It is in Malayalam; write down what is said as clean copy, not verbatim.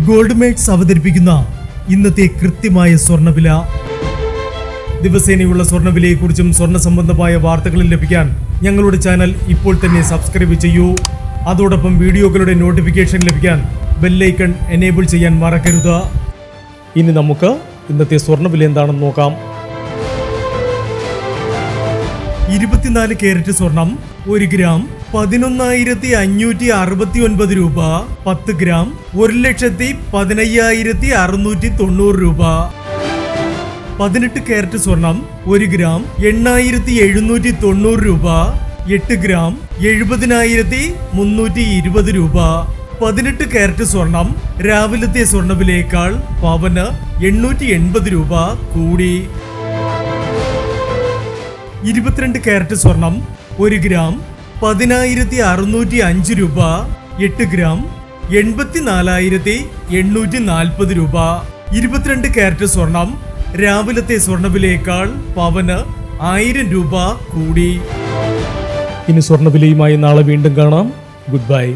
ഗോൾഡ് മേക്സ് അവതരിപ്പിക്കുന്ന ഇന്നത്തെ കൃത്യമായ സ്വർണ്ണവില. ദിവസേനയുള്ള സ്വർണ്ണവിലയെക്കുറിച്ചും സ്വർണ്ണ സംബന്ധമായ വാർത്തകളും ലഭിക്കാൻ ഞങ്ങളുടെ ചാനൽ ഇപ്പോൾ തന്നെ സബ്സ്ക്രൈബ് ചെയ്യൂ. അതോടൊപ്പം വീഡിയോകളുടെ നോട്ടിഫിക്കേഷൻ ലഭിക്കാൻ ബെല്ലൈക്കൺ എനേബിൾ ചെയ്യാൻ മറക്കരുത്. ഇനി നമുക്ക് ഇന്നത്തെ സ്വർണ്ണവില എന്താണെന്ന് നോക്കാം. 24 കാരറ്റ് സ്വർണം 1 ഗ്രാം 11,569 രൂപ. 10 ഗ്രാം 1,15,690 രൂപ. 18 കാരറ്റ് സ്വർണം 1 ഗ്രാം 8,790 രൂപ. 8 ഗ്രാം 70,320 രൂപ. 18 കാരറ്റ് സ്വർണം രാവിലത്തെ സ്വർണ്ണവിലയേക്കാൾ പവന് 880 രൂപ കൂടി. 22 കാരറ്റ് സ്വർണം 1 ഗ്രാം 10,605 രൂപ. 8 ഗ്രാം 84,840 രൂപ. 22 കാരറ്റ് സ്വർണം രാവിലത്തെ സ്വർണ്ണവിലയേക്കാൾ പവന് 1000 രൂപ കൂടി. ഇനി സ്വർണ്ണവിലയുമായി നാളെ വീണ്ടും കാണാം. Good bye.